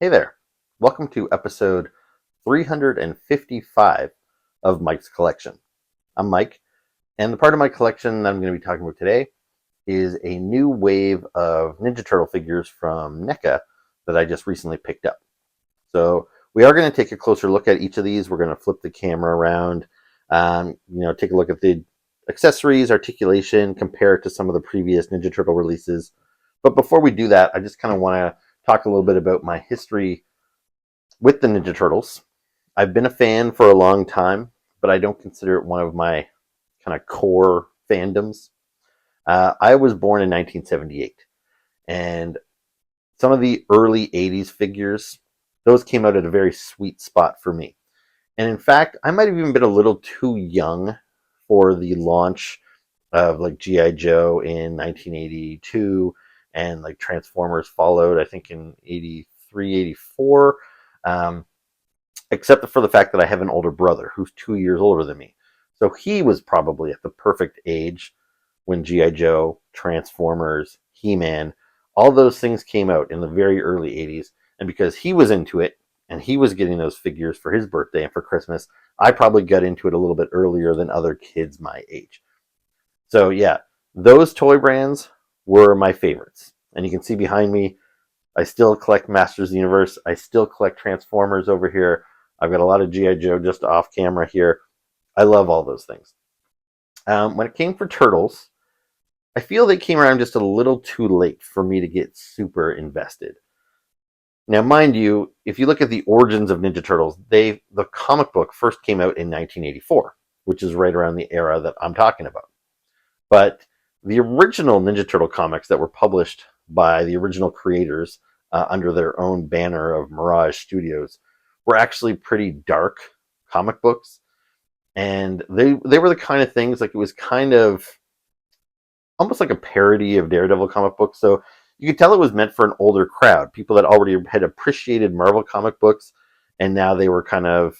Hey there. Welcome to episode 355 of Mike's Collection. I'm Mike, and the part of my collection that I'm going to be talking about today is a new wave of Ninja Turtle figures from Neca that I just recently picked up. So we are going to take a closer look at each of these. We're going to flip the camera around, take a look at the accessories, articulation, compare it to some of the previous Ninja Turtle releases. But before we do that, I just kind of want to talk a little bit about my history with the Ninja Turtles. I've been a fan for a long time, but I don't consider it one of my kind of core fandoms. I was born in 1978, and some of the early 80s figures, those came out at a very sweet spot for me. And in fact, I might have even been a little too young for the launch of like G.I. Joe in 1982, and like Transformers followed, I think, in 83, 84. Um, except for the fact that I have an older brother who's 2 years older than me. So he was probably at the perfect age when G.I. Joe, Transformers, He Man, all those things came out in the very early 80s. And because he was into it and he was getting those figures for his birthday and for Christmas, I probably got into it a little bit earlier than other kids my age. So, yeah, those toy brands were my favorites. And you can see behind me, I still collect Masters of the Universe. I still collect Transformers over here. I've got a lot of G.I. Joe just off camera here. I love all those things. When it came for Turtles, I feel they came around just a little too late for me to get super invested. Now, mind you, if you look at the origins of Ninja Turtles, the comic book first came out in 1984, which is right around the era that I'm talking about. But the original Ninja Turtle comics that were published by the original creators under their own banner of Mirage Studios were actually pretty dark comic books. And they were the kind of things, like, it was kind of almost like a parody of Daredevil comic books. So you could tell it was meant for an older crowd, people that already had appreciated Marvel comic books, and now they were kind of,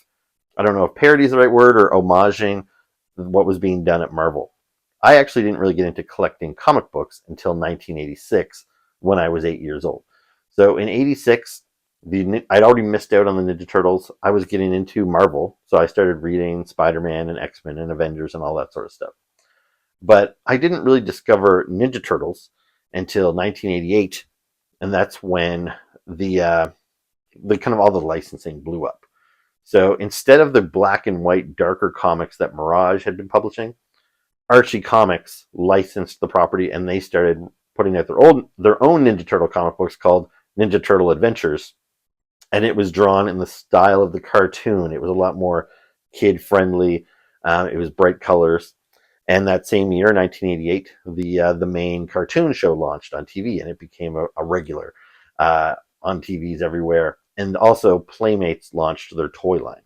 I don't know if parody is the right word, or homaging what was being done at Marvel. I actually didn't really get into collecting comic books until 1986 when I was 8 years old. So in 86, I'd already missed out on the Ninja Turtles. I was getting into Marvel, so I started reading Spider-Man and X-Men and Avengers and all that sort of stuff. But I didn't really discover Ninja Turtles until 1988, and that's when the kind of all the licensing blew up. So instead of the black and white darker comics that Mirage had been publishing, Archie Comics licensed the property, and they started putting out their own Ninja Turtle comic books called Ninja Turtle Adventures, and it was drawn in the style of the cartoon. It was a lot more kid friendly. It was bright colors, and that same year, 1988, the main cartoon show launched on TV, and it became a regular on TVs everywhere. And also, Playmates launched their toy line.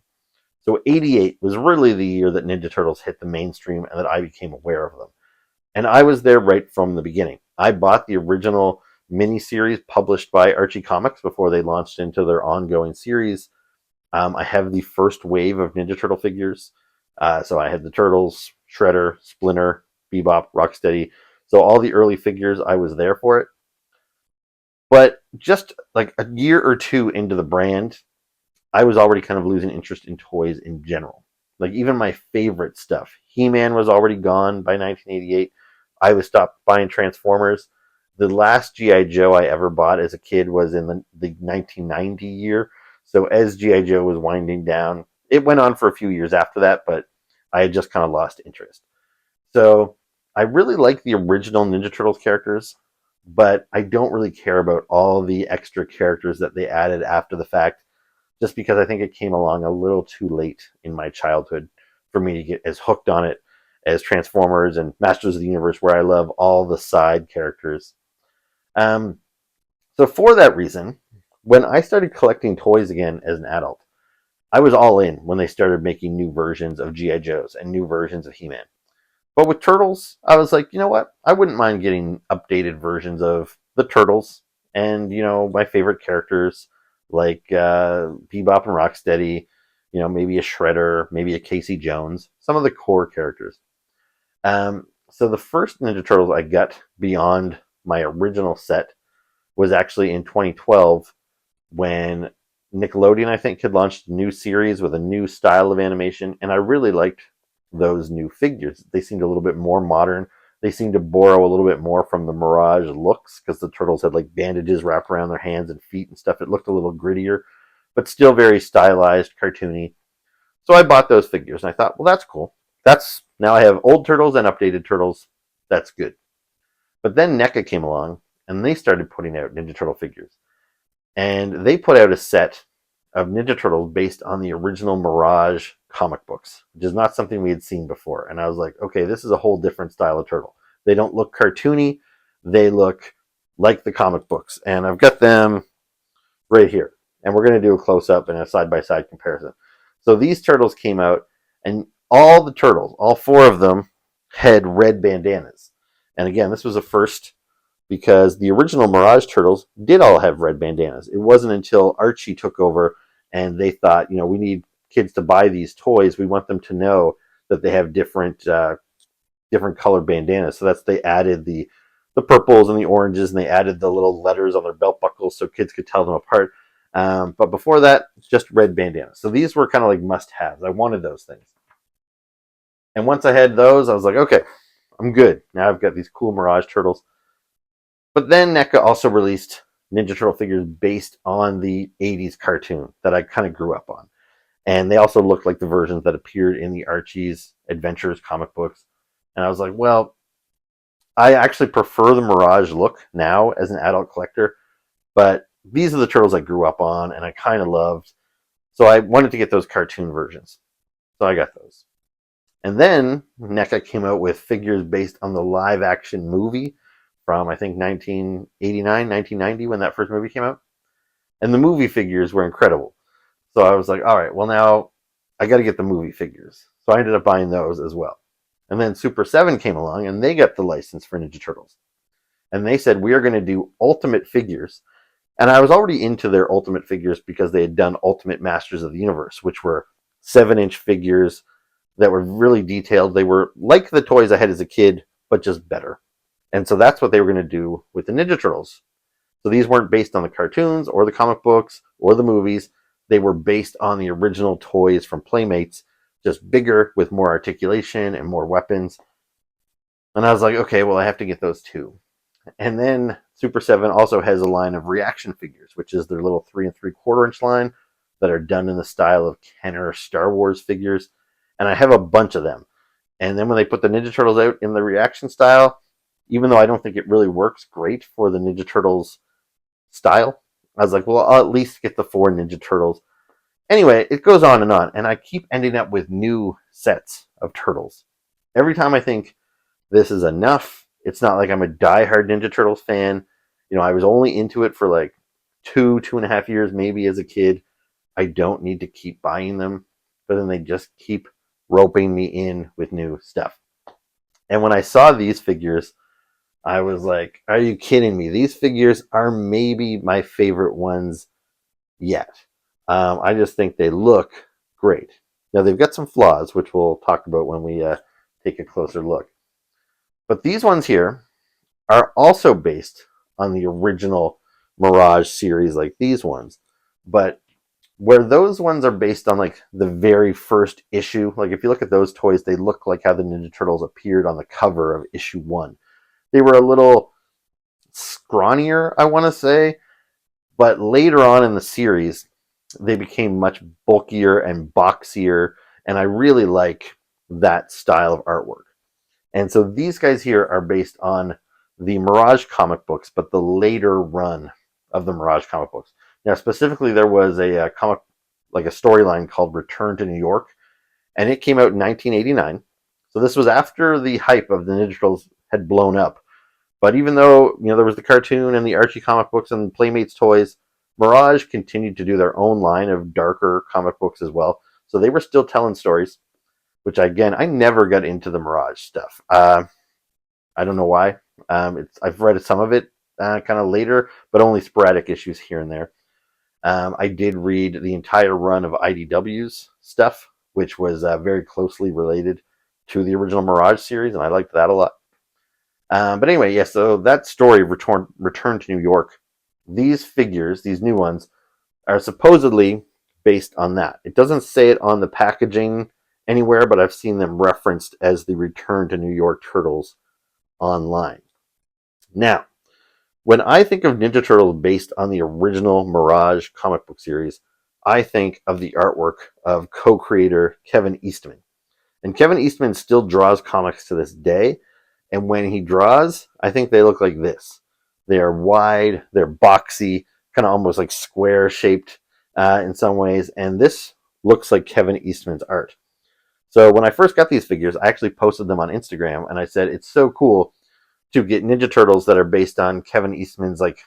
So 88 was really the year that Ninja Turtles hit the mainstream and that I became aware of them. And I was there right from the beginning. I bought the original miniseries published by Archie Comics before they launched into their ongoing series. I have the first wave of Ninja Turtle figures. So I had the Turtles, Shredder, Splinter, Bebop, Rocksteady. So all the early figures, I was there for it. But just like a year or two into the brand, I was already kind of losing interest in toys in general. Like, even my favorite stuff, He-Man was already gone by 1988. I was stopped buying Transformers. The last G.I. Joe I ever bought as a kid was in the 1990 year. So as G.I. Joe was winding down, it went on for a few years after that, but I had just kind of lost interest. So I really like the original Ninja Turtles characters, but I don't really care about all the extra characters that they added after the fact, just because I think it came along a little too late in my childhood for me to get as hooked on it as Transformers and Masters of the Universe, where I love all the side characters. Um, so for that reason, when I started collecting toys again as an adult, I was all in when they started making new versions of G.I. Joes and new versions of He-Man. But with Turtles, I was like, you know what? I wouldn't mind getting updated versions of the Turtles and, my favorite characters like Bebop and Rocksteady, maybe a Shredder, maybe a Casey Jones, some of the core characters. So the first Ninja Turtles I got beyond my original set was actually in 2012 when Nickelodeon, I think, had launched a new series with a new style of animation, and I really liked those new figures. They seemed a little bit more modern. They seemed to borrow a little bit more from the Mirage looks, because the turtles had like bandages wrapped around their hands and feet and stuff. It looked a little grittier, but still very stylized, cartoony. So I bought those figures, and I thought, well, that's cool. That's now I have old turtles and updated turtles. That's good. But then NECA came along, and they started putting out Ninja Turtle figures. And they put out a set of Ninja Turtles based on the original Mirage comic books, which is not something we had seen before. And I was like, okay, this is a whole different style of turtle. They don't look cartoony. They look like the comic books. And I've got them right here. And we're going to do a close-up and a side-by-side comparison. So these turtles came out, and all the turtles, all four of them, had red bandanas. And again, this was a first, because the original Mirage turtles did all have red bandanas. It wasn't until Archie took over and they thought, we need kids to buy these toys. We want them to know that they have different colored bandanas. So they added the purples and the oranges, and they added the little letters on their belt buckles so kids could tell them apart. But before that, it's just red bandanas. So these were kind of like must-haves. I wanted those things. And once I had those, I was like, okay, I'm good. Now I've got these cool Mirage turtles. But then NECA also released Ninja Turtle figures based on the 80s cartoon that I kind of grew up on. And they also looked like the versions that appeared in the Archie's Adventures comic books. And I was like, well, I actually prefer the Mirage look now as an adult collector, but these are the turtles I grew up on and I kind of loved. So I wanted to get those cartoon versions. So I got those. And then NECA came out with figures based on the live action movie from, I think, 1989, 1990, when that first movie came out. And the movie figures were incredible. So I was like, all right, well, now I got to get the movie figures. So I ended up buying those as well. And then Super 7 came along, and they got the license for Ninja Turtles. And they said, we are going to do Ultimate figures. And I was already into their Ultimate figures because they had done Ultimate Masters of the Universe, which were 7-inch figures that were really detailed. They were like the toys I had as a kid, but just better. And so that's what they were going to do with the Ninja Turtles. So these weren't based on the cartoons or the comic books or the movies. They were based on the original toys from Playmates, just bigger with more articulation and more weapons. And I was like, okay, well, I have to get those too. And then Super 7 also has a line of reaction figures, which is their little 3 3/4 inch line that are done in the style of Kenner Star Wars figures. And I have a bunch of them. And then when they put the Ninja Turtles out in the reaction style, even though I don't think it really works great for the Ninja Turtles style, I was like, well, I'll at least get the 4 Ninja Turtles. Anyway, it goes on, and I keep ending up with new sets of turtles. Every time I think this is enough, it's not like I'm a diehard Ninja Turtles fan. I was only into it for like 2.5 years, maybe, as a kid. I don't need to keep buying them, but then they just keep roping me in with new stuff. And when I saw these figures, I was like, are you kidding me? These figures are maybe my favorite ones yet. I just think they look great. Now, they've got some flaws, which we'll talk about when we take a closer look. But these ones here are also based on the original Mirage series, like these ones. But where those ones are based on like the very first issue, like if you look at those toys, they look like how the Ninja Turtles appeared on the cover of issue 1. They were a little scrawnier, I want to say, but later on in the series, they became much bulkier and boxier, and I really like that style of artwork. And so these guys here are based on the Mirage comic books, but the later run of the Mirage comic books. Now, specifically, there was a comic, like a storyline called Return to New York, and it came out in 1989. So this was after the hype of the Ninja Turtles had blown up. But even though there was the cartoon and the Archie comic books and Playmates toys, Mirage continued to do their own line of darker comic books as well. So they were still telling stories, which again, I never got into the Mirage stuff. I don't know why. I've read some of it kind of later, but only sporadic issues here and there. I did read the entire run of IDW's stuff, which was very closely related to the original Mirage series, and I liked that a lot. But anyway, so that story, Return to New York, these figures, these new ones, are supposedly based on that. It doesn't say it on the packaging anywhere, but I've seen them referenced as the Return to New York Turtles online. Now, when I think of Ninja Turtles based on the original Mirage comic book series, I think of the artwork of co-creator Kevin Eastman. And Kevin Eastman still draws comics to this day. And when he draws, I think they look like this. They are wide, they're boxy, kind of almost like square shaped in some ways. And this looks like Kevin Eastman's art. So when I first got these figures, I actually posted them on Instagram and I said, it's so cool to get Ninja Turtles that are based on Kevin Eastman's like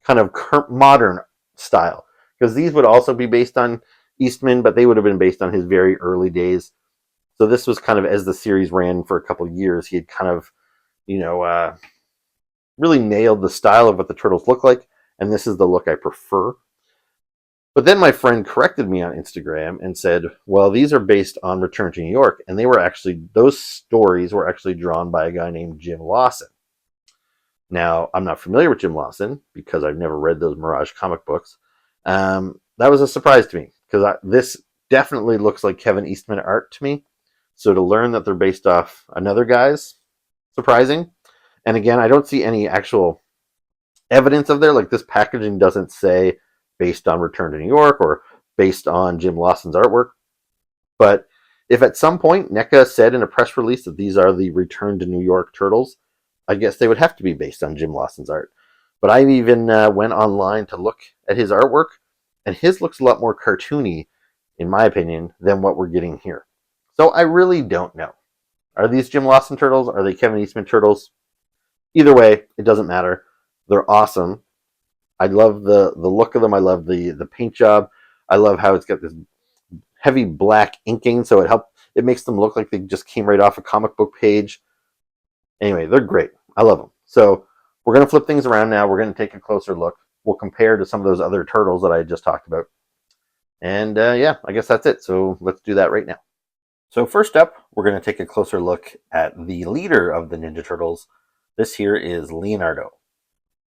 kind of modern style. Because these would also be based on Eastman, but they would have been based on his very early days. So this was kind of, as the series ran for a couple of years, he had kind of, really nailed the style of what the Turtles look like. And this is the look I prefer. But then my friend corrected me on Instagram and said, well, these are based on Return to New York. And those stories were actually drawn by a guy named Jim Lawson. Now, I'm not familiar with Jim Lawson because I've never read those Mirage comic books. That was a surprise to me because this definitely looks like Kevin Eastman art to me. So to learn that they're based off another guy's, surprising. And again, I don't see any actual evidence of there. Like this packaging doesn't say based on Return to New York or based on Jim Lawson's artwork. But if at some point NECA said in a press release that these are the Return to New York Turtles, I guess they would have to be based on Jim Lawson's art. But I even went online to look at his artwork, and his looks a lot more cartoony, in my opinion, than what we're getting here. So I really don't know. Are these Jim Lawson Turtles? Are they Kevin Eastman Turtles? Either way, it doesn't matter. They're awesome. I love the look of them. I love the paint job. I love how it's got this heavy black inking, so it makes them look like they just came right off a comic book page. Anyway, they're great. I love them. So we're going to flip things around now. We're going to take a closer look. We'll compare to some of those other turtles that I just talked about. And yeah, I guess that's it. So let's do that right now. So first up, we're going to take a closer look at the leader of the Ninja Turtles. This here is Leonardo.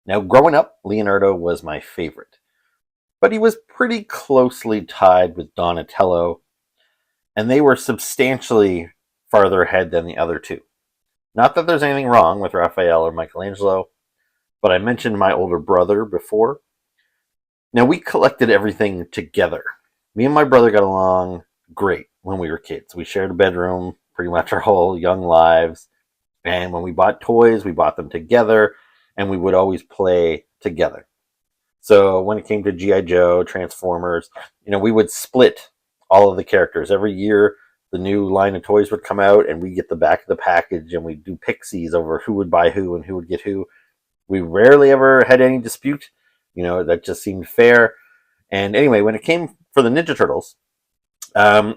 Now, growing up, Leonardo was my favorite. But he was pretty closely tied with Donatello, and they were substantially farther ahead than the other two. Not that there's anything wrong with Raphael or Michelangelo, but I mentioned my older brother before. Now, we collected everything together. Me and my brother got along great when we were kids. We shared a bedroom pretty much our whole young lives. And when we bought toys, we bought them together, and we would always play together. So when it came to G.I. Joe, Transformers, we would split all of the characters. Every year, the new line of toys would come out, and we'd get the back of the package, and we'd do pixies over who would buy who and who would get who. We rarely ever had any dispute. That just seemed fair. And anyway, when it came for the Ninja Turtles,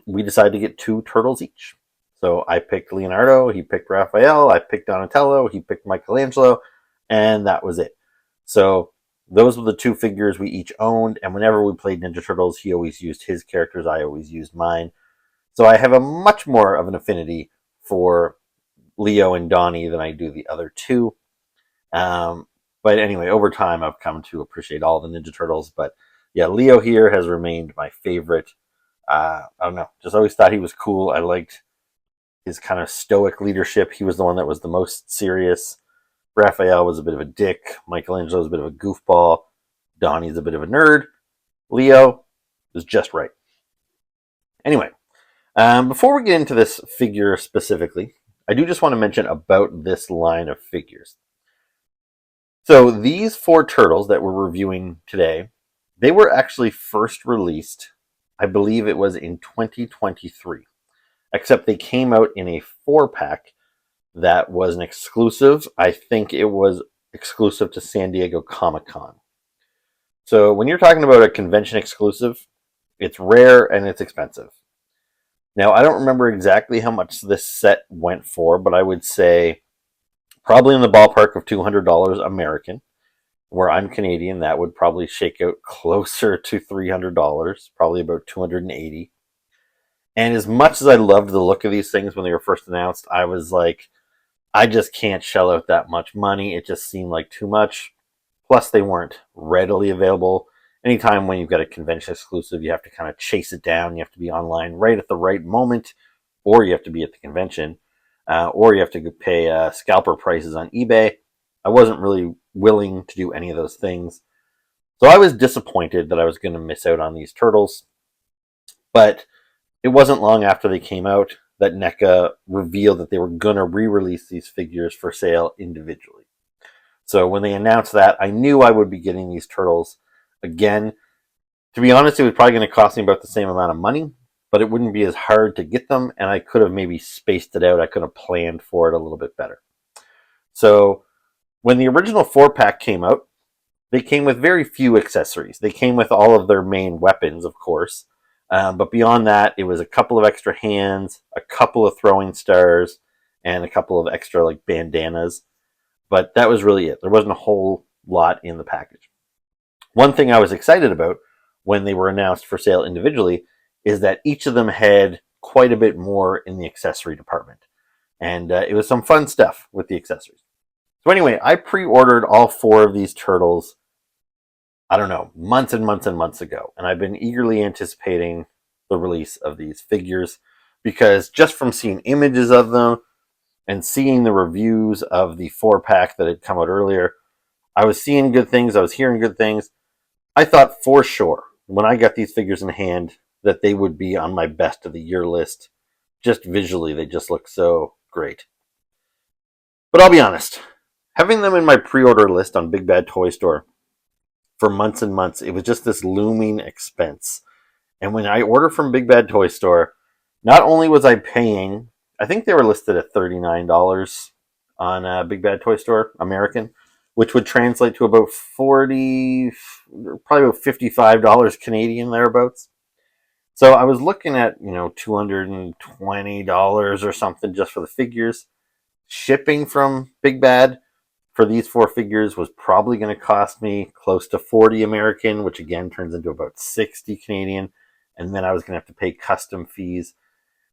we decided to get 2 turtles each. So I picked Leonardo, he picked Raphael, I picked Donatello, he picked Michelangelo, and that was it. So those were the 2 figures we each owned, and whenever we played Ninja Turtles, he always used his characters, I always used mine. So I have a much more of an affinity for Leo and Donnie than I do the other 2. But anyway, over time, I've come to appreciate all the Ninja Turtles. But yeah, Leo here has remained my favorite. I don't know, just always thought he was cool. I liked his kind of stoic leadership. He was the one that was the most serious. Raphael was a bit of a dick. Michelangelo was a bit of a goofball. Donnie's a bit of a nerd. Leo is just right. Anyway, before we get into this figure specifically, I do just want to mention about this line of figures. So these 4 turtles that we're reviewing today, they were actually first released, I believe it was in 2023. Except they came out in a 4-pack that was an exclusive. I think it was exclusive to San Diego Comic-Con. So when you're talking about a convention exclusive, it's rare and it's expensive. Now, I don't remember exactly how much this set went for, but I would say probably in the ballpark of $200 American. Where I'm Canadian, that would probably shake out closer to $300, probably about $280. And as much as I loved the look of these things when they were first announced, I was like, I just can't shell out that much money. It just seemed like too much. Plus, they weren't readily available anytime when you've got a convention exclusive, you have to kind of chase it down. You have to be online right at the right moment, or you have to be at the convention, or you have to pay scalper prices on eBay. I wasn't really willing to do any of those things. So I was disappointed that I was going to miss out on these turtles. But it wasn't long after they came out that NECA revealed that they were going to re-release these figures for sale individually. So when they announced that, I knew I would be getting these turtles again. To be honest, it was probably going to cost me about the same amount of money, but it wouldn't be as hard to get them, and I could have maybe spaced it out. I could have planned for it a little bit better. So when the original 4-pack came out, they came with very few accessories. They came with all of their main weapons, of course. But beyond that, it was a couple of extra hands, a couple of throwing stars, and a couple of extra like bandanas. But that was really it. There wasn't a whole lot in the package. One thing I was excited about when they were announced for sale individually is that each of them had quite a bit more in the accessory department. And it was some fun stuff with the accessories. So anyway, I pre-ordered all 4 of these turtles, I don't know, months and months and months ago. And I've been eagerly anticipating the release of these figures because just from seeing images of them and seeing the reviews of the 4-pack that had come out earlier, I was seeing good things. I was hearing good things. I thought for sure when I got these figures in hand that they would be on my best of the year list. Just visually, they just look so great. But I'll be honest, having them in my pre-order list on Big Bad Toy Store for months and months, it was just this looming expense. And when I order from Big Bad Toy Store, not only was I paying, I think they were listed at $39 on Big Bad Toy Store American, which would translate to about probably about $55 Canadian thereabouts. So I was looking at, $220 or something just for the figures. Shipping from Big Bad for these 4 figures was probably going to cost me close to 40 American, which again turns into about 60 Canadian. And then I was going to have to pay custom fees.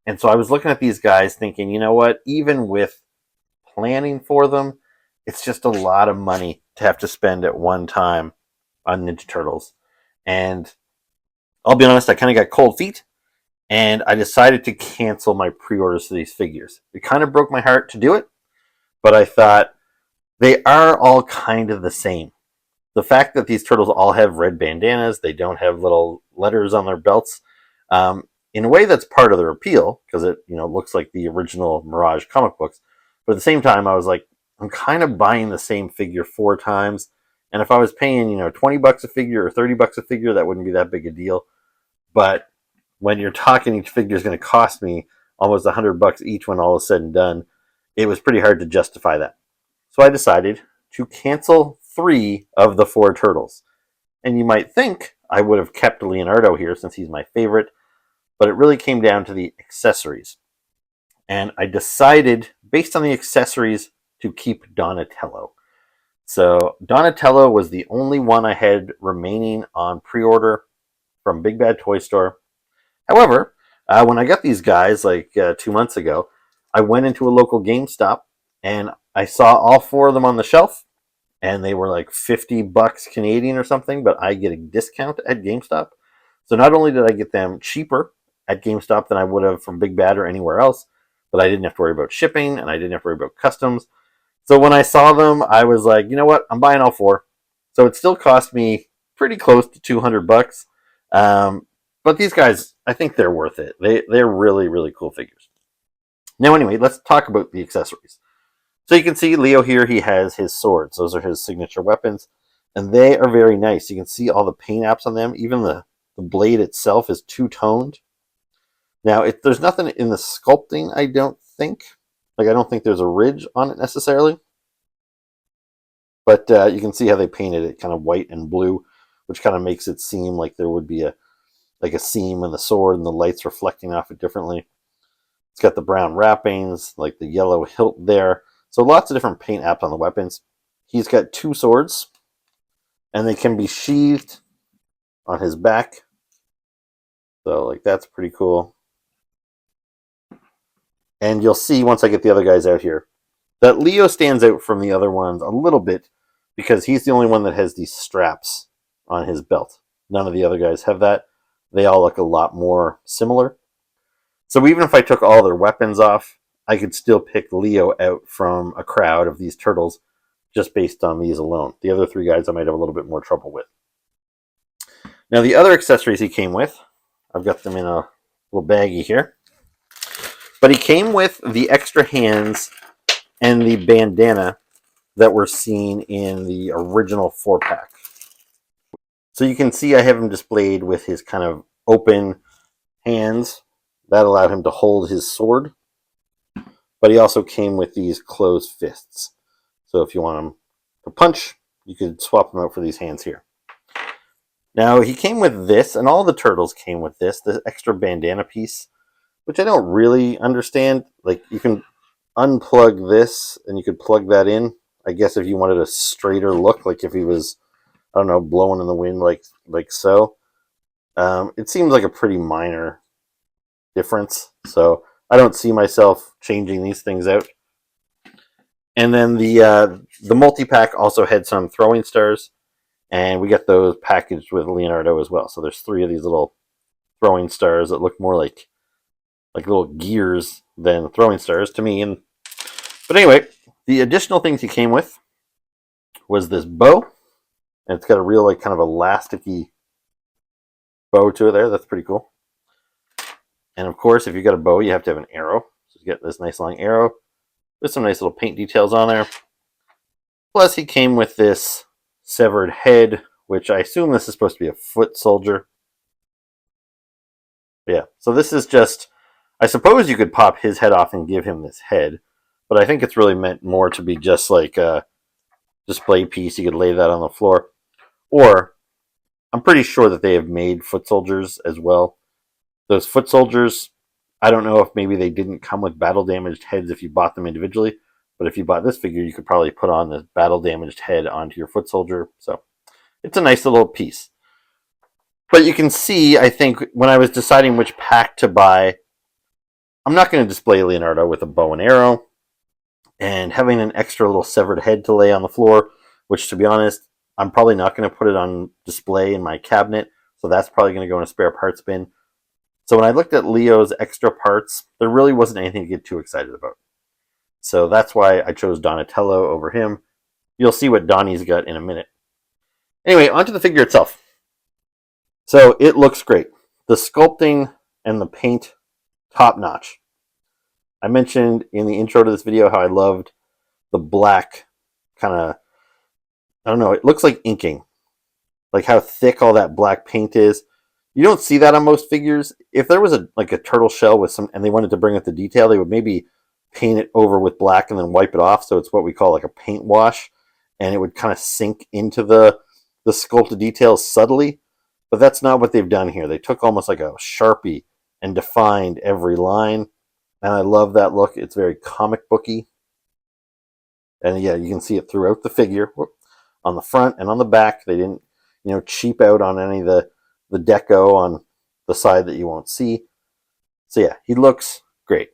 And so I was looking at these guys thinking, you know what, even with planning for them, it's just a lot of money to have to spend at one time on Ninja Turtles. And I'll be honest, I kind of got cold feet, and I decided to cancel my pre-orders for these figures. It kind of broke my heart to do it, but I thought they are all kind of the same. The fact that these turtles all have red bandanas, they don't have little letters on their belts, in a way that's part of their appeal, because it looks like the original Mirage comic books. But at the same time, I was like, I'm kind of buying the same figure 4 times. And if I was paying, $20 a figure or $30 a figure, that wouldn't be that big a deal. But when you're talking each figure is going to cost me almost $100 each when all is said and done, it was pretty hard to justify that. So I decided to cancel 3 of the 4 turtles. And you might think I would have kept Leonardo here since he's my favorite, but it really came down to the accessories. And I decided, based on the accessories, to keep Donatello. So Donatello was the only one I had remaining on pre-order from Big Bad Toy Store. However, when I got these guys 2 months ago, I went into a local GameStop and I saw all 4 of them on the shelf, and they were like $50 Canadian or something, but I get a discount at GameStop. So not only did I get them cheaper at GameStop than I would have from Big Bad or anywhere else, but I didn't have to worry about shipping and I didn't have to worry about customs. So when I saw them, I was like, you know what? I'm buying all 4. So it still cost me pretty close to $200. But these guys, I think they're worth it. They're really, really cool figures. Now, anyway, let's talk about the accessories. So you can see Leo here, he has his swords. Those are his signature weapons. And they are very nice. You can see all the paint apps on them. Even the blade itself is two-toned. Now, there's nothing in the sculpting, I don't think. I don't think there's a ridge on it necessarily. But you can see how they painted it kind of white and blue, which kind of makes it seem like there would be a seam in the sword and the lights reflecting off it differently. It's got the brown wrappings, like the yellow hilt there. So lots of different paint apps on the weapons. He's got 2 swords, and they can be sheathed on his back. So that's pretty cool. And you'll see once I get the other guys out here that Leo stands out from the other ones a little bit because he's the only one that has these straps on his belt. None of the other guys have that. They all look a lot more similar. So even if I took all their weapons off, I could still pick Leo out from a crowd of these turtles just based on these alone. The other three guys I might have a little bit more trouble with. Now the other accessories he came with, I've got them in a little baggie here. But he came with the extra hands and the bandana that were seen in the original 4-pack. So you can see I have him displayed with his kind of open hands. That allowed him to hold his sword. But he also came with these closed fists. So if you want him to punch, you could swap them out for these hands here. Now he came with this, and all the turtles came with this extra bandana piece, which I don't really understand. Like, you can unplug this and you could plug that in. I guess if you wanted a straighter look, like if he was, I don't know, blowing in the wind like so. It seems like a pretty minor difference, so I don't see myself changing these things out. And then the multi-pack also had some throwing stars, and we got those packaged with Leonardo as well. So there's 3 of these little throwing stars that look more like little gears than throwing stars to me. But anyway, the additional things he came with was this bow, and it's got a real kind of elasticy bow to it there. That's pretty cool. And of course, if you got a bow, you have to have an arrow. So you get this nice long arrow with some nice little paint details on there. Plus, he came with this severed head, which I assume this is supposed to be a foot soldier. Yeah, so this is just, I suppose you could pop his head off and give him this head, but I think it's really meant more to be just like a display piece. You could lay that on the floor. Or, I'm pretty sure that they have made foot soldiers as well. Those foot soldiers, I don't know if maybe they didn't come with battle damaged heads if you bought them individually, but if you bought this figure, you could probably put on the battle damaged head onto your foot soldier. So it's a nice little piece. But you can see, I think, when I was deciding which pack to buy, I'm not going to display Leonardo with a bow and arrow, and having an extra little severed head to lay on the floor, which, to be honest, I'm probably not going to put it on display in my cabinet, so that's probably going to go in a spare parts bin. So when I looked at Leo's extra parts, there really wasn't anything to get too excited about. So that's why I chose Donatello over him. You'll see what Donnie's got in a minute. Anyway, onto the figure itself. So it looks great. The sculpting and the paint, top notch. I mentioned in the intro to this video how I loved the black kind of, I don't know, it looks like inking. Like how thick all that black paint is. You don't see that on most figures. If there was a turtle shell with some, and they wanted to bring out the detail, they would maybe paint it over with black and then wipe it off. So it's what we call like a paint wash, and it would kind of sink into the sculpted details subtly. But that's not what they've done here. They took almost like a Sharpie and defined every line. And I love that look. It's very comic booky. And yeah, you can see it throughout the figure. On the front and on the back. They didn't, cheap out on any of the deco on the side that you won't see. So yeah, he looks great.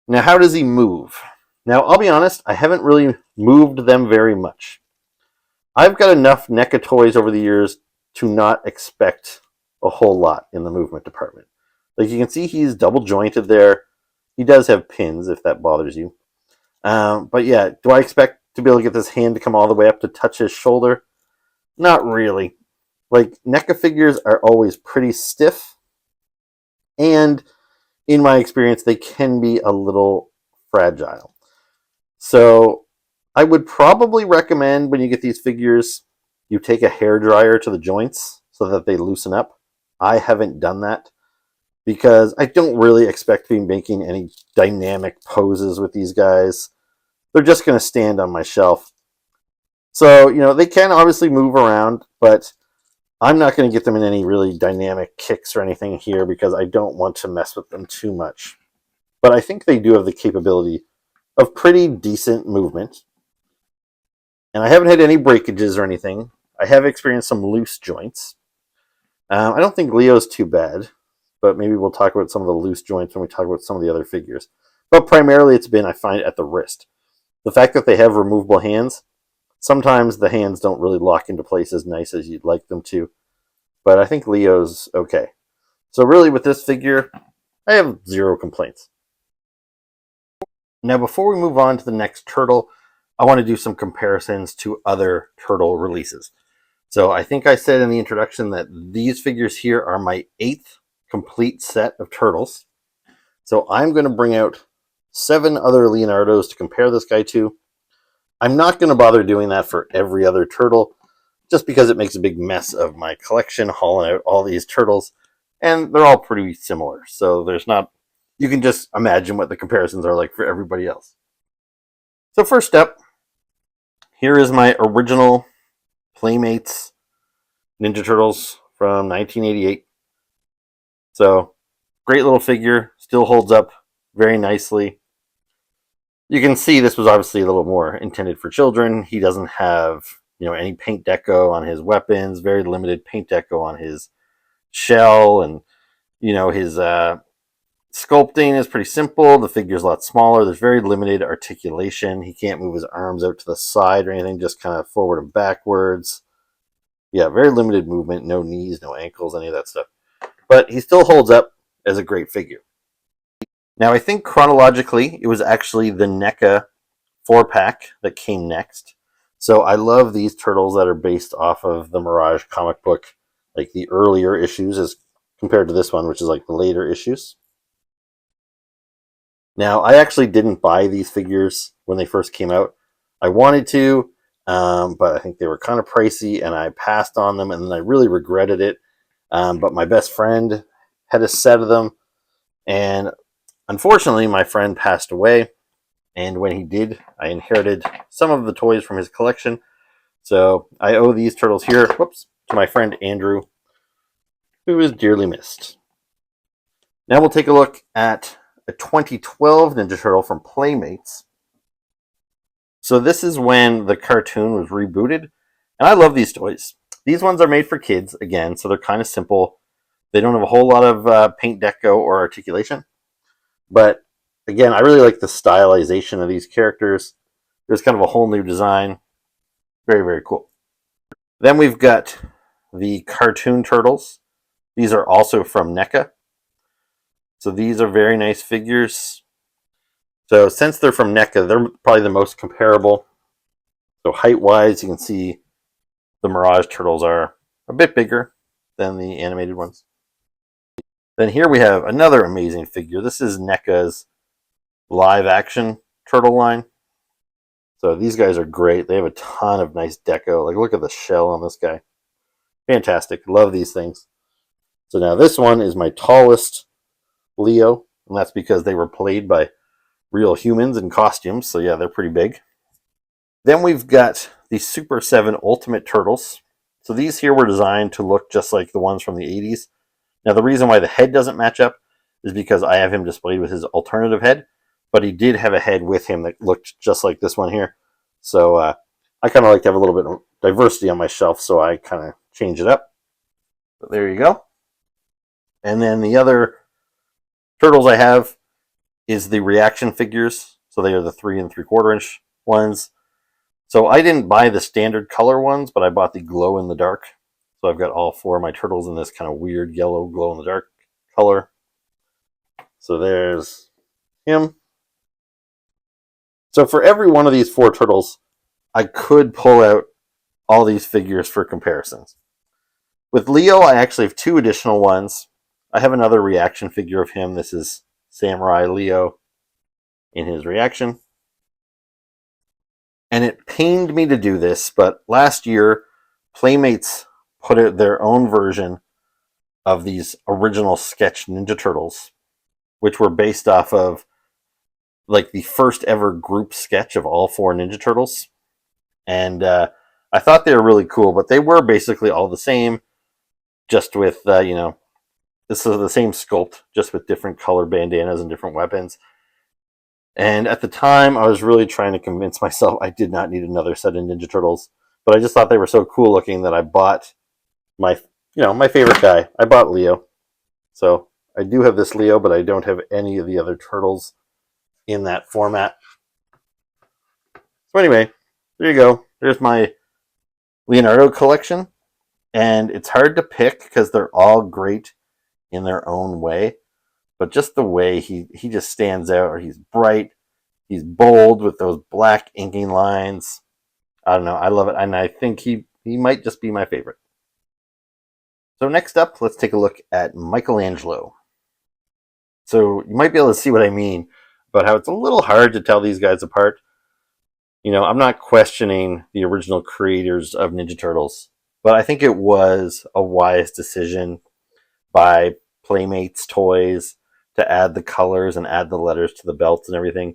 Now, how does he move? Now, I'll be honest, I haven't really moved them very much. I've got enough NECA toys over the years to not expect a whole lot in the movement department. Like you can see, he's double jointed there. He does have pins, if that bothers you. But yeah, do I expect to be able to get this hand to come all the way up to touch his shoulder? Not really. Like, NECA figures are always pretty stiff, and in my experience, they can be a little fragile. So I would probably recommend when you get these figures, you take a hairdryer to the joints so that they loosen up. I haven't done that because I don't really expect to be making any dynamic poses with these guys. They're just going to stand on my shelf. So, they can obviously move around, but I'm not going to get them in any really dynamic kicks or anything here because I don't want to mess with them too much. But I think they do have the capability of pretty decent movement. And I haven't had any breakages or anything. I have experienced some loose joints. I don't think Leo's too bad, but maybe we'll talk about some of the loose joints when we talk about some of the other figures. But primarily it's been, I find, at the wrist. The fact that they have removable hands, sometimes the hands don't really lock into place as nice as you'd like them to. but I think Leo's okay. So really with this figure, I have zero complaints. Now before we move on to the next turtle, I want to do some comparisons to other turtle releases. So I think I said in the introduction that these figures here are my 8th complete set of turtles. So I'm going to bring out 7 other Leonardos to compare this guy to. I'm not going to bother doing that for every other turtle, just because it makes a big mess of my collection, hauling out all these turtles, and they're all pretty similar. So there's not, you can just imagine what the comparisons are like for everybody else. So first up, here is my original Playmates Ninja Turtles from 1988. So great little figure, still holds up very nicely. You can see this was obviously a little more intended for children. He doesn't have, any paint deco on his weapons, very limited paint deco on his shell, and his sculpting is pretty simple. The figure's a lot smaller. There's very limited articulation. He can't move his arms out to the side or anything, just kind of forward and backwards. Yeah, very limited movement, no knees, no ankles, any of that stuff. But he still holds up as a great figure. Now, I think chronologically, it was actually the NECA 4-pack that came next. So I love these turtles that are based off of the Mirage comic book, like the earlier issues as compared to this one, which is like the later issues. Now, I actually didn't buy these figures when they first came out. I wanted to, but I think they were kind of pricey, and I passed on them, and then I really regretted it. But my best friend had a set of them, and unfortunately, my friend passed away, and when he did, I inherited some of the toys from his collection. So I owe these turtles here, to my friend Andrew, who is dearly missed. Now we'll take a look at a 2012 Ninja Turtle from Playmates. So this is when the cartoon was rebooted, and I love these toys. These ones are made for kids, again, so they're kind of simple. They don't have a whole lot of paint deco or articulation. But again, I really like the stylization of these characters. There's kind of a whole new design. Very, very cool. Then we've got the cartoon turtles. These are also from NECA. So these are very nice figures. So since they're from NECA, they're probably the most comparable. So height-wise, you can see the Mirage turtles are a bit bigger than the animated ones. Then here we have another amazing figure. This is NECA's live-action turtle line. So these guys are great. They have a ton of nice deco. Like, look at the shell on this guy. Fantastic. Love these things. So now this one is my tallest Leo, and that's because they were played by real humans in costumes. So yeah, they're pretty big. Then we've got the Super 7 Ultimate Turtles. So these here were designed to look just like the ones from the 80s. Now the reason why the head doesn't match up is because I have him displayed with his alternative head, but he did have a head with him that looked just like this one here. So I kind of like to have a little bit of diversity on my shelf, so I kind of change it up. But there you go. And then the other turtles I have is the reaction figures. So they are the 3 3/4 inch ones. So I didn't buy the standard color ones, but I bought the glow in the dark. So I've got all 4 of my turtles in this kind of weird yellow glow in the dark color. So there's him. So for every one of these 4 turtles, I could pull out all these figures for comparisons. With Leo, I actually have 2 additional ones. I have another reaction figure of him. This is Samurai Leo in his reaction. And it pained me to do this, but last year, Playmates put out their own version of these original sketch Ninja Turtles, which were based off of like the first ever group sketch of all 4 Ninja Turtles. And I thought they were really cool, but they were basically all the same, just with, this is the same sculpt, just with different color bandanas and different weapons. And at the time, I was really trying to convince myself I did not need another set of Ninja Turtles, but I just thought they were so cool looking that I bought my favorite guy. I bought Leo. So I do have this Leo, but I don't have any of the other turtles in that format. So anyway, there you go. There's my Leonardo collection. And it's hard to pick because they're all great in their own way. But just the way he just stands out, or he's bright, he's bold with those black inking lines. I don't know, I love it, and I think he might just be my favorite. So next up, let's take a look at Michelangelo. So you might be able to see what I mean about how it's a little hard to tell these guys apart. You know, I'm not questioning the original creators of Ninja Turtles, but I think it was a wise decision by Playmates Toys to add the colors and add the letters to the belts and everything.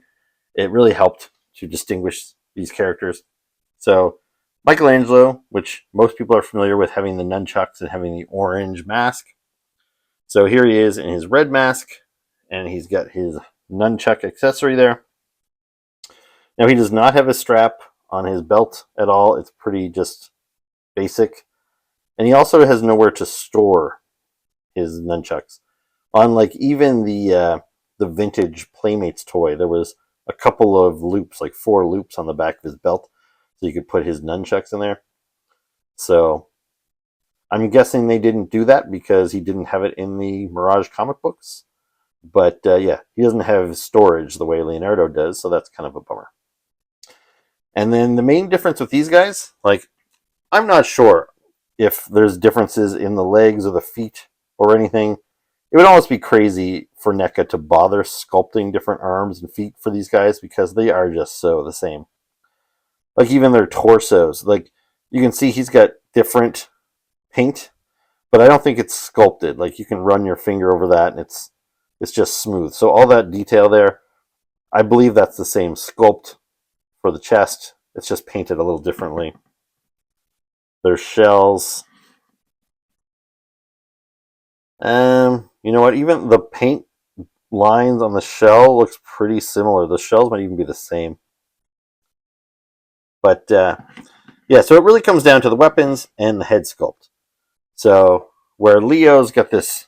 It really helped to distinguish these characters. So Michelangelo, which most people are familiar with, having the nunchucks and having the orange mask. So here he is in his red mask, and he's got his nunchuck accessory there. Now he does not have a strap on his belt at all. It's pretty just basic. And he also has nowhere to store his nunchucks. Unlike even the vintage Playmates toy, there was a couple of loops, like 4 loops on the back of his belt, so you could put his nunchucks in there. So I'm guessing they didn't do that because he didn't have it in the Mirage comic books. But yeah, he doesn't have storage the way Leonardo does, so that's kind of a bummer. And then the main difference with these guys, like, I'm not sure if there's differences in the legs or the feet or anything. It would almost be crazy for Neca to bother sculpting different arms and feet for these guys because they are just so the same. Like even their torsos, like you can see he's got different paint, but I don't think it's sculpted. Like you can run your finger over that and it's just smooth. So all that detail there, I believe that's the same sculpt for the chest. It's just painted a little differently. Their shells. You know what? Even the paint lines on the shell looks pretty similar. The shells might even be the same. But yeah, so it really comes down to the weapons and the head sculpt. So where Leo's got this,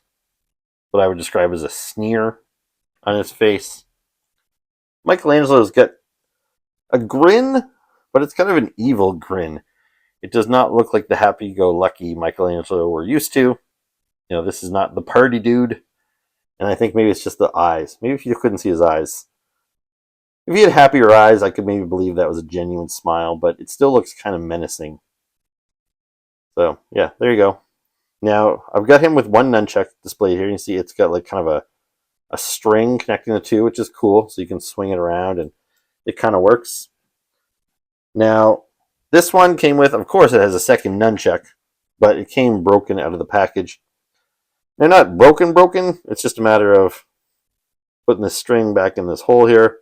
what I would describe as a sneer on his face, Michelangelo's got a grin, but it's kind of an evil grin. It does not look like the happy-go-lucky Michelangelo we're used to. You know, this is not the party dude. And I think maybe it's just the eyes. Maybe if you couldn't see his eyes. If he had happier eyes, I could maybe believe that was a genuine smile, but it still looks kind of menacing. So, yeah, there you go. Now, I've got him with one nunchuck displayed here. You can see it's got like kind of a string connecting the two, which is cool. So you can swing it around and it kind of works. Now, this one came with, of course, it has a second nunchuck, but it came broken out of the package. They're not broken. It's just a matter of putting this string back in this hole here.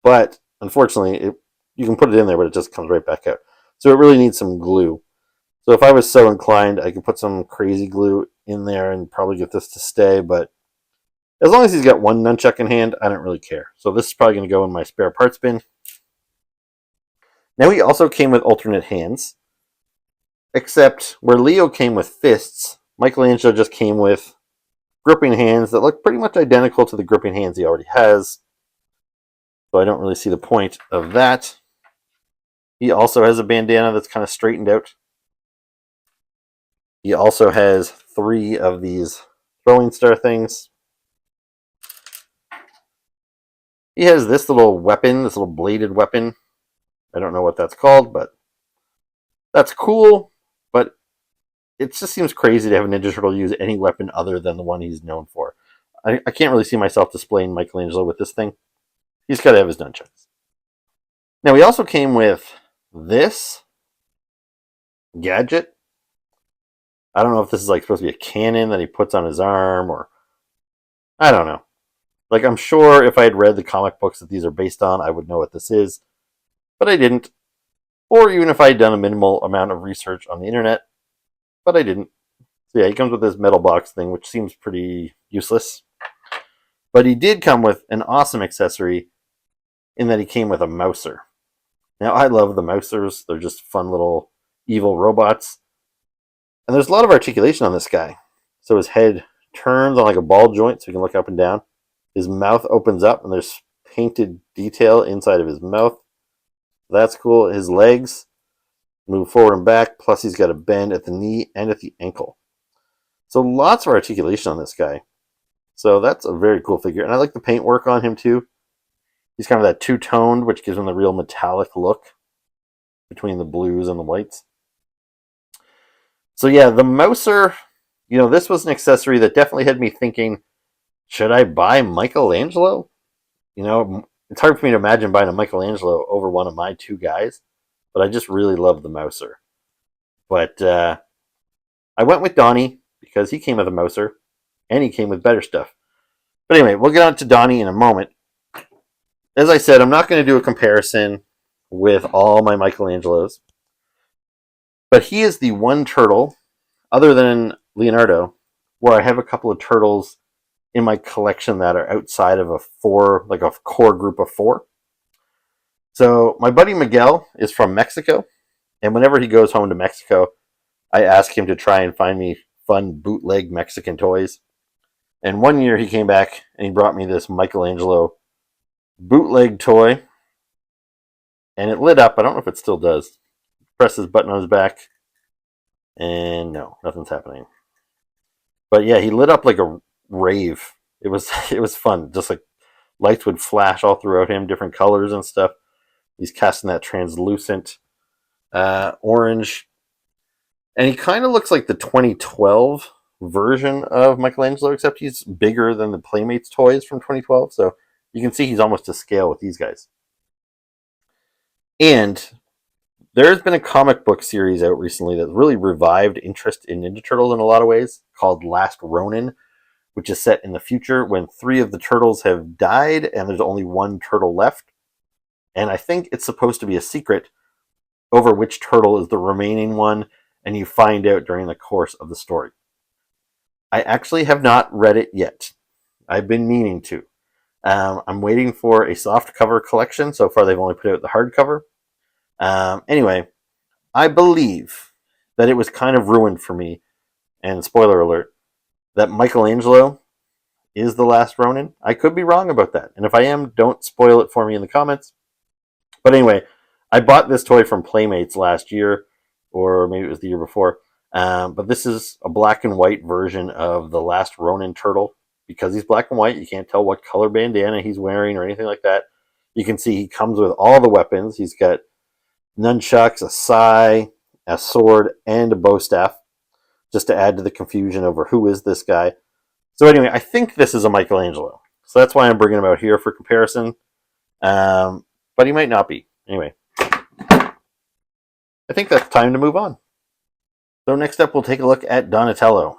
But unfortunately, you can put it in there, but it just comes right back out. So it really needs some glue. So if I was so inclined, I could put some crazy glue in there and probably get this to stay. But as long as he's got one nunchuck in hand, I don't really care. So this is probably going to go in my spare parts bin. Now he also came with alternate hands. Except where Leo came with fists, Michelangelo just came with gripping hands that look pretty much identical to the gripping hands he already has. So I don't really see the point of that. He also has a bandana that's kind of straightened out. He also has 3 of these throwing star things. He has this little weapon, this little bladed weapon. I don't know what that's called, but that's cool. But it just seems crazy to have a Ninja Turtle use any weapon other than the one he's known for. I can't really see myself displaying Michelangelo with this thing. He's got to have his nunchucks. Now, he also came with this gadget. I don't know if this is like supposed to be a cannon that he puts on his arm, or I don't know. Like, I'm sure if I had read the comic books that these are based on, I would know what this is. But I didn't. Or even if I had done a minimal amount of research on the internet. But I didn't. So yeah, he comes with this metal box thing, which seems pretty useless. But he did come with an awesome accessory in that he came with a mouser. Now, I love the mousers. They're just fun little evil robots. And there's a lot of articulation on this guy. So his head turns on like a ball joint so he can look up and down. His mouth opens up and there's painted detail inside of his mouth. That's cool. His legs, Move forward and back, plus he's got a bend at the knee and at the ankle. So lots of articulation on this guy. So that's a very cool figure. And I like the paintwork on him too. He's kind of that two-toned, which gives him the real metallic look between the blues and the whites. So yeah, the Mouser, this was an accessory that definitely had me thinking, should I buy Michelangelo? It's hard for me to imagine buying a Michelangelo over one of my two guys, but I just really love the Mouser. But I went with Donnie because he came with a Mouser, and he came with better stuff. But anyway, we'll get on to Donnie in a moment. As I said, I'm not going to do a comparison with all my Michelangelos, but he is the one turtle, other than Leonardo, where I have a couple of turtles in my collection that are outside of a core group of four. So my buddy Miguel is from Mexico, and whenever he goes home to Mexico, I ask him to try and find me fun bootleg Mexican toys. And one year he came back and he brought me this Michelangelo bootleg toy, and it lit up. I don't know if it still does. Press his button on his back, and no, nothing's happening. But yeah, he lit up like a rave. It was fun. Just like lights would flash all throughout him, different colors and stuff. He's casting that translucent orange, and he kind of looks like the 2012 version of Michelangelo, except he's bigger than the Playmates toys from 2012. So you can see he's almost to scale with these guys. And there's been a comic book series out recently that really revived interest in Ninja Turtles in a lot of ways, called Last Ronin, which is set in the future when 3 of the turtles have died and there's only 1 turtle left. And I think it's supposed to be a secret over which turtle is the remaining one, and you find out during the course of the story. I actually have not read it yet. I've been meaning to. I'm waiting for a soft cover collection. So far, they've only put out the hardcover. Anyway, I believe that it was kind of ruined for me, and spoiler alert, that Michelangelo is the last Ronin. I could be wrong about that. And if I am, don't spoil it for me in the comments. But anyway, I bought this toy from Playmates last year, or maybe it was the year before. But this is a black and white version of the last Ronin turtle. Because he's black and white, you can't tell what color bandana he's wearing or anything like that. You can see he comes with all the weapons. He's got nunchucks, a sai, a sword, and a bow staff, just to add to the confusion over who is this guy. So anyway, I think this is a Michelangelo. So that's why I'm bringing him out here for comparison. But he might not be. Anyway, I think that's time to move on. So next up, we'll take a look at Donatello.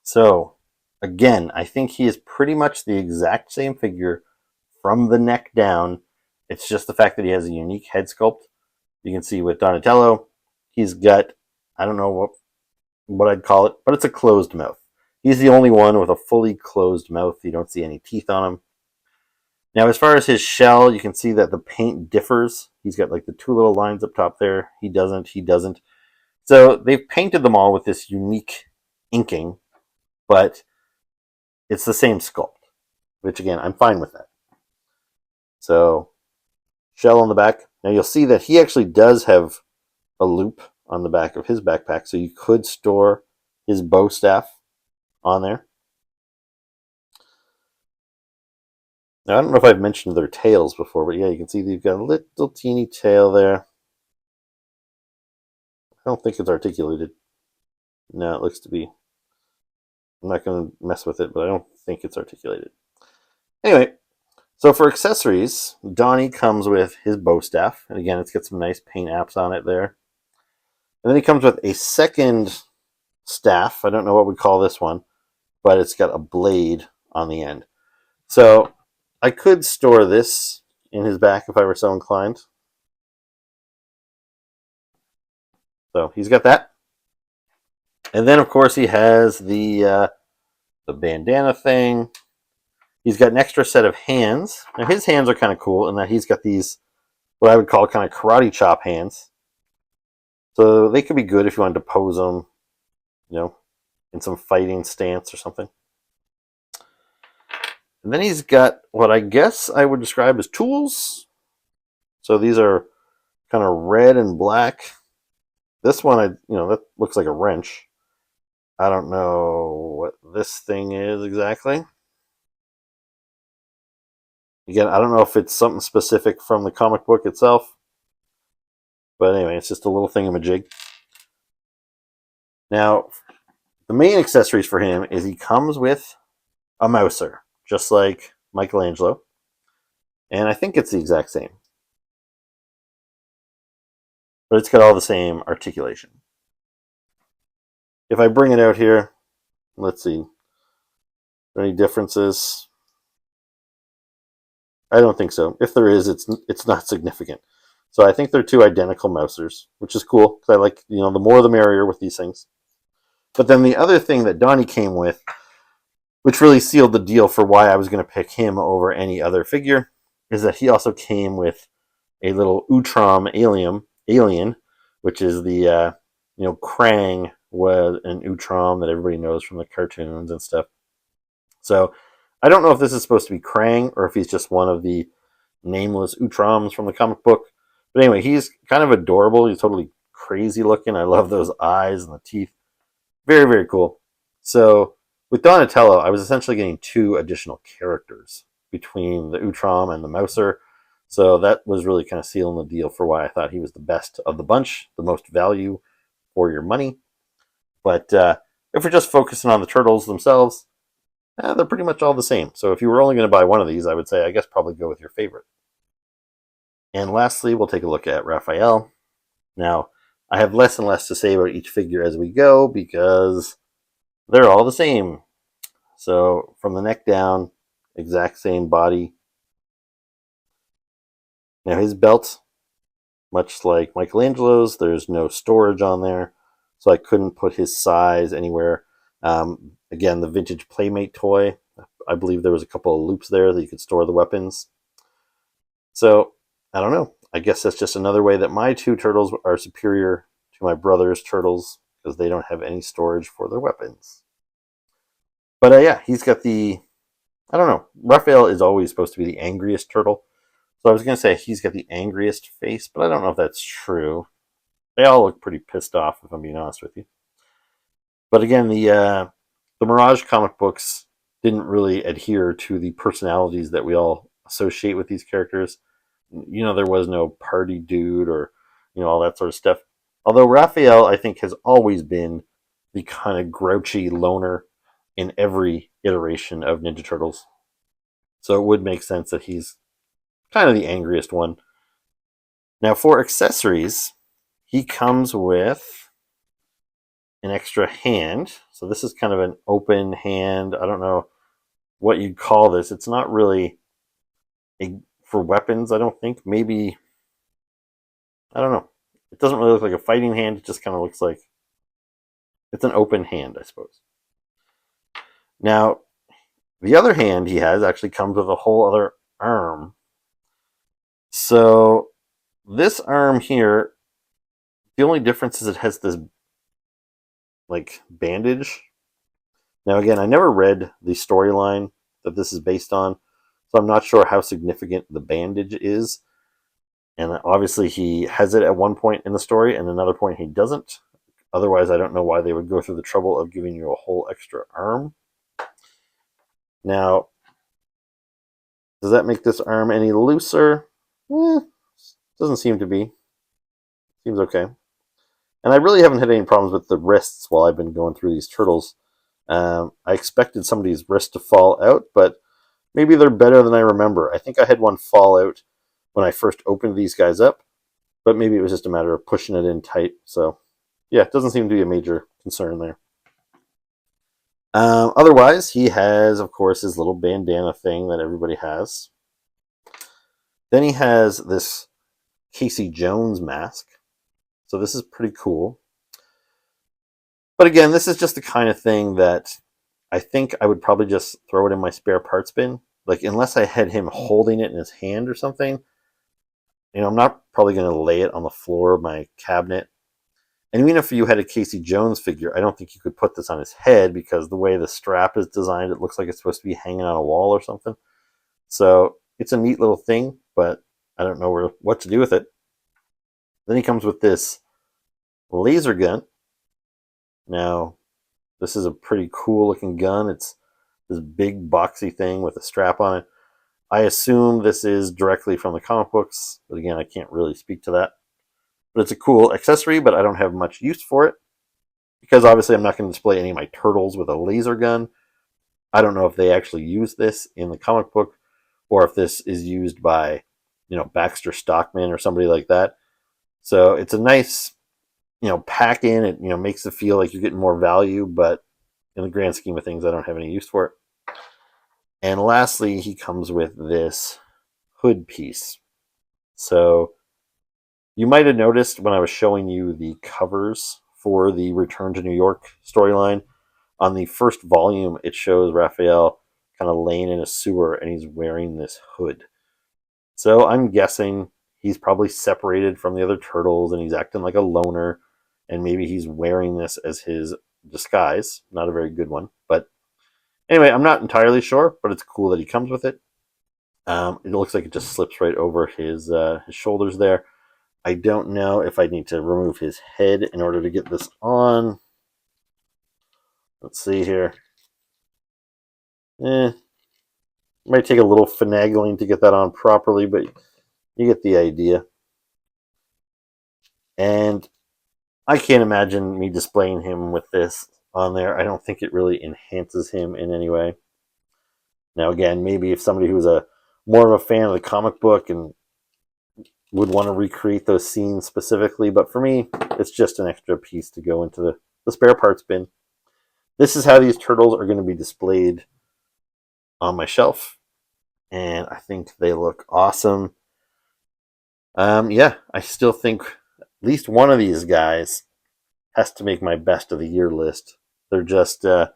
So again, I think he is pretty much the exact same figure from the neck down. It's just the fact that he has a unique head sculpt. You can see with Donatello, he's got, I don't know what I'd call it, but it's a closed mouth. He's the only one with a fully closed mouth. You don't see any teeth on him. Now, as far as his shell, you can see that the paint differs. He's got like the 2 little lines up top there. He doesn't. So they've painted them all with this unique inking, but it's the same sculpt, which again, I'm fine with that. So, shell on the back. Now you'll see that he actually does have a loop on the back of his backpack, so you could store his bow staff on there. Now, I don't know if I've mentioned their tails before, but yeah, you can see they've got a little teeny tail there. I don't think it's articulated. No, it looks to be. I'm not going to mess with it, but I don't think it's articulated. Anyway, so for accessories, Donnie comes with his bow staff. And again, it's got some nice paint apps on it there. And then he comes with a second staff. I don't know what we call this one, but it's got a blade on the end. So I could store this in his back if I were so inclined. So he's got that. And then, of course, he has the bandana thing. He's got an extra set of hands. Now, his hands are kind of cool in that he's got these, what I would call kind of karate chop hands. So they could be good if you wanted to pose them, in some fighting stance or something. And then he's got what I guess I would describe as tools. So these are kind of red and black This one, that looks like a wrench. I don't know what this thing is exactly. Again, I don't know if it's something specific from the comic book itself. But anyway, it's just a little thingamajig. Now, the main accessories for him is he comes with a mouser, just like Michelangelo. And I think it's the exact same. But it's got all the same articulation. If I bring it out here, let's see. Are there any differences? I don't think so. If there is, it's not significant. So I think they're two identical mousers, which is cool because I like, the more the merrier with these things. But then the other thing that Donnie came with, which really sealed the deal for why I was going to pick him over any other figure, is that he also came with a little Utrom alien, which is the Krang was an Utrom that everybody knows from the cartoons and stuff. So I don't know if this is supposed to be Krang or if he's just one of the nameless Utroms from the comic book. But anyway, he's kind of adorable. He's totally crazy looking. I love those eyes and the teeth. Very, very cool. So with Donatello, I was essentially getting two additional characters between the Utrom and the Mouser. So that was really kind of sealing the deal for why I thought he was the best of the bunch, the most value for your money. But if we're just focusing on the turtles themselves, they're pretty much all the same. So if you were only going to buy one of these, I would say, I guess probably go with your favorite. And lastly, we'll take a look at Raphael. Now, I have less and less to say about each figure as we go because they're all the same. So from the neck down, exact same body. Now his belt, much like Michelangelo's, there's no storage on there. So I couldn't put his size anywhere. Again, the vintage Playmate toy, I believe there was a couple of loops there that you could store the weapons. So I don't know. I guess that's just another way that my two turtles are superior to my brother's turtles because they don't have any storage for their weapons. But yeah, he's got I don't know. Raphael is always supposed to be the angriest turtle. So I was going to say he's got the angriest face, but I don't know if that's true. They all look pretty pissed off, if I'm being honest with you. But again, the Mirage comic books didn't really adhere to the personalities that we all associate with these characters. There was no party dude or, all that sort of stuff. Although Raphael, I think, has always been the kind of grouchy loner in every iteration of Ninja Turtles. So it would make sense that he's kind of the angriest one. Now, for accessories, he comes with an extra hand. So this is kind of an open hand. I don't know what you'd call this. It's not really for weapons, I don't think. Maybe, I don't know. It doesn't really look like a fighting hand. It just kind of looks like it's an open hand, I suppose. Now, the other hand he has actually comes with a whole other arm. So this arm here, the only difference is it has this like bandage. Now again, I never read the storyline that this is based on, so I'm not sure how significant the bandage is. And obviously he has it at one point in the story and another point he doesn't. Otherwise, I don't know why they would go through the trouble of giving you a whole extra arm. Now, does that make this arm any looser? Doesn't seem to be. Seems okay. And I really haven't had any problems with the wrists while I've been going through these turtles. I expected somebody's wrist to fall out, but maybe they're better than I remember. I think I had one fall out when I first opened these guys up, but maybe it was just a matter of pushing it in tight. So, yeah, it doesn't seem to be a major concern there. Otherwise, he has, of course, his little bandana thing that everybody has. Then he has this Casey Jones mask. So this is pretty cool. But again, this is just the kind of thing that I think I would probably just throw it in my spare parts bin. Like, unless I had him holding it in his hand or something, I'm not probably going to lay it on the floor of my cabinet. And even if you had a Casey Jones figure, I don't think you could put this on his head because the way the strap is designed, it looks like it's supposed to be hanging on a wall or something. So it's a neat little thing, but I don't know what to do with it. Then he comes with this laser gun. Now, this is a pretty cool looking gun. It's this big boxy thing with a strap on it. I assume this is directly from the comic books, but again, I can't really speak to that. But it's a cool accessory, but I don't have much use for it because obviously I'm not going to display any of my turtles with a laser gun. I don't know if they actually use this in the comic book or if this is used by, Baxter Stockman or somebody like that. So it's a nice, pack in. It, makes it feel like you're getting more value, but in the grand scheme of things, I don't have any use for it. And lastly, he comes with this hood piece. So you might have noticed when I was showing you the covers for the Return to New York storyline, on the first volume, it shows Raphael kind of laying in a sewer and he's wearing this hood. So I'm guessing he's probably separated from the other turtles and he's acting like a loner, and maybe he's wearing this as his disguise. Not a very good one, but anyway, I'm not entirely sure, but it's cool that he comes with it. It looks like it just slips right over his shoulders there. I don't know if I need to remove his head in order to get this on. Let's see here. Might take a little finagling to get that on properly, but you get the idea. And I can't imagine me displaying him with this on there. I don't think it really enhances him in any way. Now, again, maybe if somebody who's a more of a fan of the comic book and would want to recreate those scenes specifically, but for me, it's just an extra piece to go into the spare parts bin. This is how these turtles are going to be displayed on my shelf, and I think they look awesome. Yeah, I still think at least one of these guys has to make my best of the year list. They're just, they're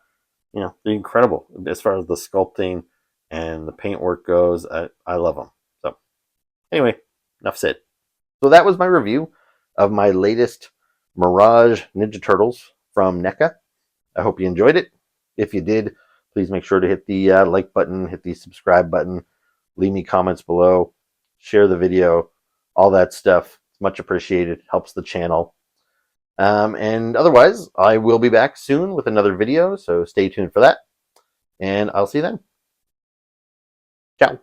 incredible as far as the sculpting and the paintwork goes. I love them. So, anyway, enough said. So that was my review of my latest Mirage Ninja Turtles from Neca. I hope you enjoyed it. If you did, please make sure to hit the like button, hit the subscribe button, leave me comments below, share the video, all that stuff. It's much appreciated. Helps the channel. And otherwise, I will be back soon with another video, so stay tuned for that. And I'll see you then. Ciao.